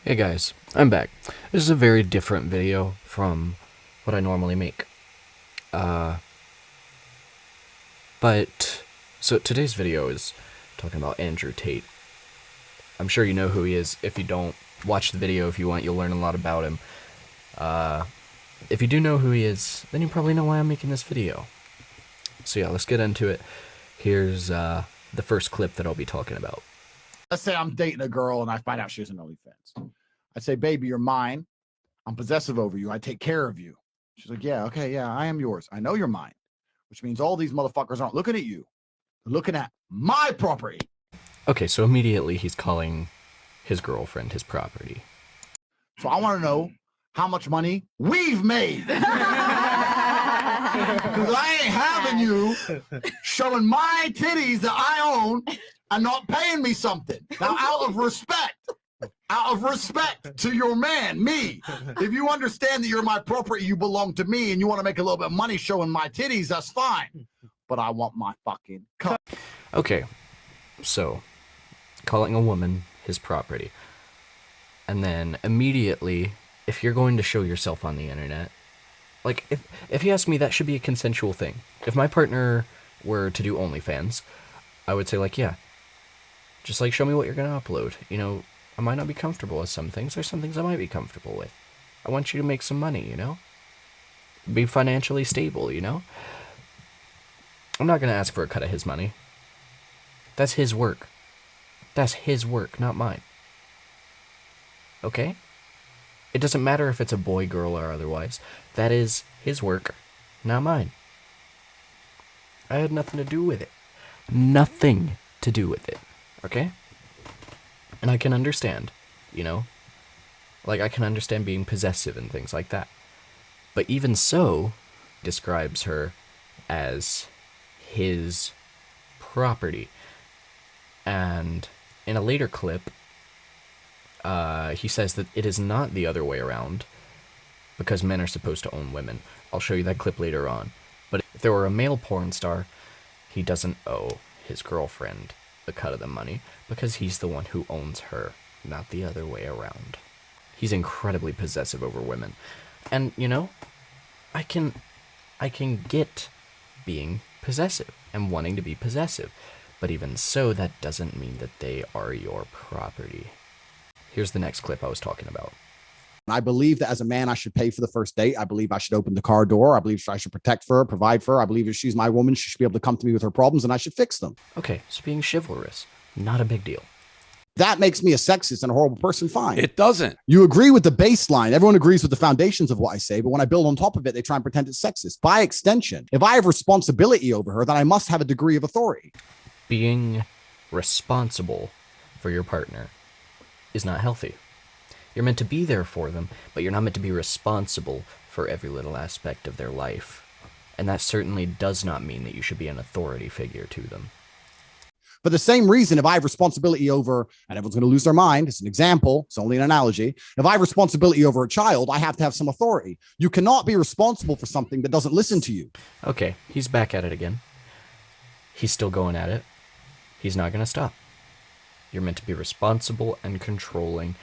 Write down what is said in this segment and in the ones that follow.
Hey guys, I'm back. This is a very different video from what I normally make. Uh, so today's video is talking about Andrew Tate. I'm sure you know who he is. If you don't, watch the video if you want, you'll learn a lot about him. If you do know who he is, then you probably know why I'm making this video. So yeah, let's get into it. Here's the first clip that I'll be talking about. Let's say I'm dating a girl and I find out she has an OnlyFans. I say, baby, you're mine. I'm possessive over you. I take care of you. She's like, yeah, okay, yeah, I am yours. I know you're mine, which means all these motherfuckers aren't looking at you. They're looking at my property. Okay, so immediately he's calling his girlfriend his property. So I want to know how much money we've made. Because I ain't having you showing my titties that I own and not paying me something. Now, out of respect to your man, me, if you understand that you're my property, you belong to me, and you want to make a little bit of money showing my titties, that's fine. But I want my fucking cut. Okay, so calling a woman his property. And then immediately, if you're going to show yourself on the internet, like, if you ask me, that should be a consensual thing. If my partner were to do OnlyFans, I would say, like, yeah, just, like, show me what you're going to upload. You know, I might not be comfortable with some things. There's some things I might be comfortable with. I want you to make some money, you know? Be financially stable, you know? I'm not going to ask for a cut of his money. That's his work. That's his work, not mine. Okay? It doesn't matter if it's a boy, girl, or otherwise. That is his work, not mine. I had nothing to do with it. Nothing to do with it. Okay? And I can understand, you know? Like, I can understand being possessive and things like that. But even so, describes her as his property. And in a later clip, he says that it is not the other way around, because men are supposed to own women. I'll show you that clip later on. But if there were a male porn star, he doesn't owe his girlfriend a cut of the money, because he's the one who owns her, not the other way around. He's incredibly possessive over women. And, you know, I can get being possessive and wanting to be possessive. But even so, that doesn't mean that they are your property. Here's the next clip I was talking about. I believe that as a man, I should pay for the first date. I believe I should open the car door. I believe I should protect for her, provide for her. I believe if she's my woman, she should be able to come to me with her problems and I should fix them. Okay, so being chivalrous, not a big deal. That makes me a sexist and a horrible person. Fine. It doesn't. You agree with the baseline. Everyone agrees with the foundations of what I say, but when I build on top of it, they try and pretend it's sexist. By extension, if I have responsibility over her, then I must have a degree of authority. Being responsible for your partner is not healthy. You're meant to be there for them, but you're not meant to be responsible for every little aspect of their life. And that certainly does not mean that you should be an authority figure to them. For the same reason, if I have responsibility over, and everyone's going to lose their mind, it's an example, it's only an analogy. If I have responsibility over a child, I have to have some authority. You cannot be responsible for something that doesn't listen to you. Okay, he's back at it again. He's still going at it. He's not going to stop. You're meant to be responsible and controlling,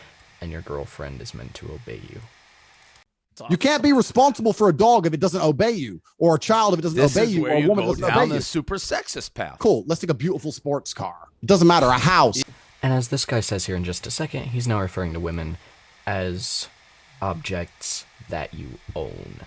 and your girlfriend is meant to obey you. You can't be responsible for a dog if it doesn't obey you, or a child if it doesn't obey you, or a woman doesn't obey you. The super sexist path. Cool. Let's take a beautiful sports car. It doesn't matter. A house. And as this guy says here in just a second, he's now referring to women as objects that you own.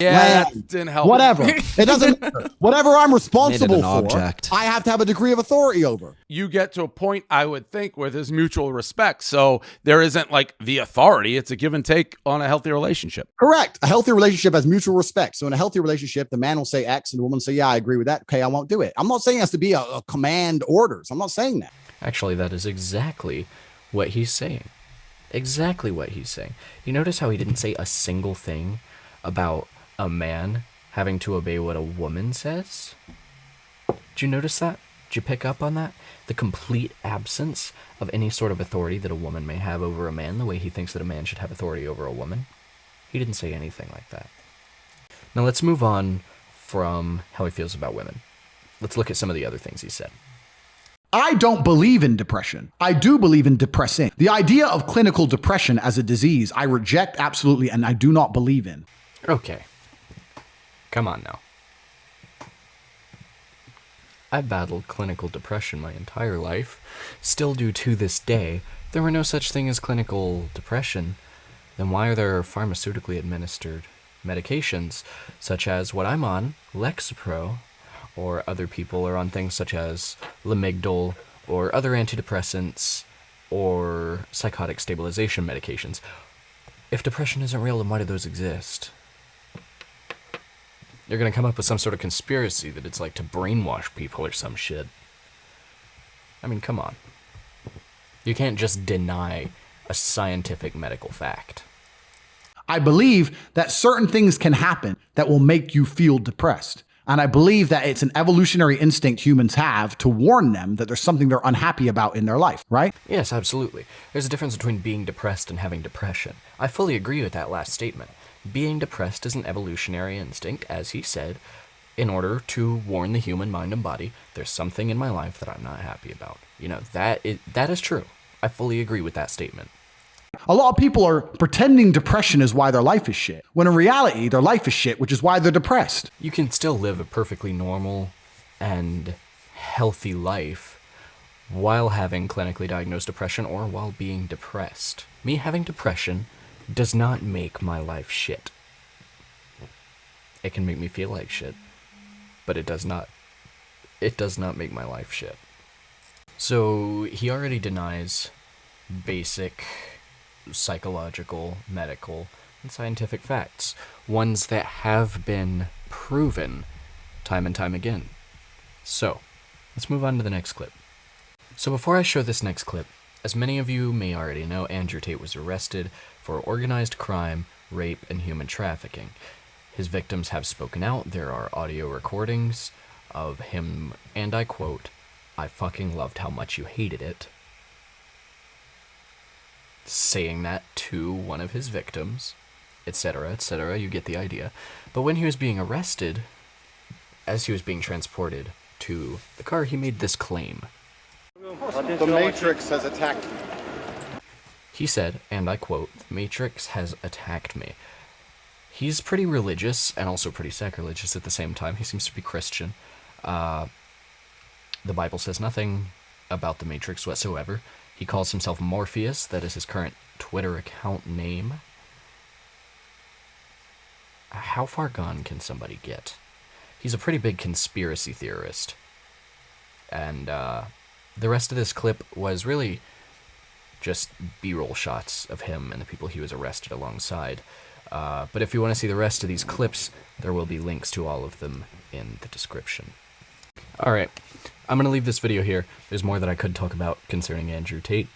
Yeah, that didn't help. Whatever. It doesn't matter. Whatever I'm responsible for, object. I have to have a degree of authority over. You get to a point, I would think, where there's mutual respect. So there isn't like the authority. It's a give and take on a healthy relationship. Correct. A healthy relationship has mutual respect. So in a healthy relationship, the man will say X and the woman will say, yeah, I agree with that. Okay, I won't do it. I'm not saying it has to be a command orders. I'm not saying that. Actually, that is exactly what he's saying. Exactly what he's saying. You notice how he didn't say a single thing about a man having to obey what a woman says? Did you notice that? Did you pick up on that? The complete absence of any sort of authority that a woman may have over a man, the way he thinks that a man should have authority over a woman. He didn't say anything like that. Now let's move on from how he feels about women. Let's look at some of the other things he said. I don't believe in depression. I do believe in depressing. The idea of clinical depression as a disease, I reject absolutely, and I do not believe in. Okay. Come on now. I battled clinical depression my entire life. Still do to this day. If there were no such thing as clinical depression, then why are there pharmaceutically administered medications, such as what I'm on, Lexapro, or other people are on things such as Lamictal, or other antidepressants, or psychotic stabilization medications? If depression isn't real, then why do those exist? You're gonna come up with some sort of conspiracy that it's like to brainwash people or some shit. I mean, come on. You can't just deny a scientific medical fact. I believe that certain things can happen that will make you feel depressed. And I believe that it's an evolutionary instinct humans have to warn them that there's something they're unhappy about in their life, right? Yes, absolutely. There's a difference between being depressed and having depression. I fully agree with that last statement. Being depressed is an evolutionary instinct, as he said, in order to warn the human mind and body, there's something in my life that I'm not happy about. You know, that is true. I fully agree with that statement. A lot of people are pretending depression is why their life is shit, when in reality, their life is shit, which is why they're depressed. You can still live a perfectly normal and healthy life while having clinically diagnosed depression or while being depressed. Me having depression does not make my life shit. It can make me feel like shit, but it does not make my life shit. So he already denies basic psychological, medical, and scientific facts, ones that have been proven time and time again. So, let's move on to the next clip. So before I show this next clip, as many of you may already know, Andrew Tate was arrested for organized crime, rape, and human trafficking. His victims have spoken out. There are audio recordings of him, and I quote, "I fucking loved how much you hated it," saying that to one of his victims, etc., etc., you get the idea. But when he was being arrested, as he was being transported to the car, he made this claim. The Matrix has attacked me. He said, and I quote, "The Matrix has attacked me." He's pretty religious and also pretty sacrilegious at the same time. He seems to be Christian. The Bible says nothing about the Matrix whatsoever. He calls himself Morpheus. That is his current Twitter account name. How far gone can somebody get? He's a pretty big conspiracy theorist. And the rest of this clip was really just B-roll shots of him and the people he was arrested alongside. But if you want to see the rest of these clips, there will be links to all of them in the description. Alright, I'm going to leave this video here. There's more that I could talk about concerning Andrew Tate,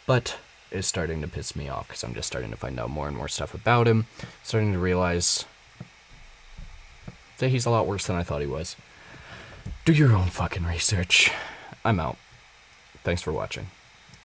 but it's starting to piss me off because I'm just starting to find out more and more stuff about him, starting to realize that he's a lot worse than I thought he was. Do your own fucking research. I'm out. Thanks for watching.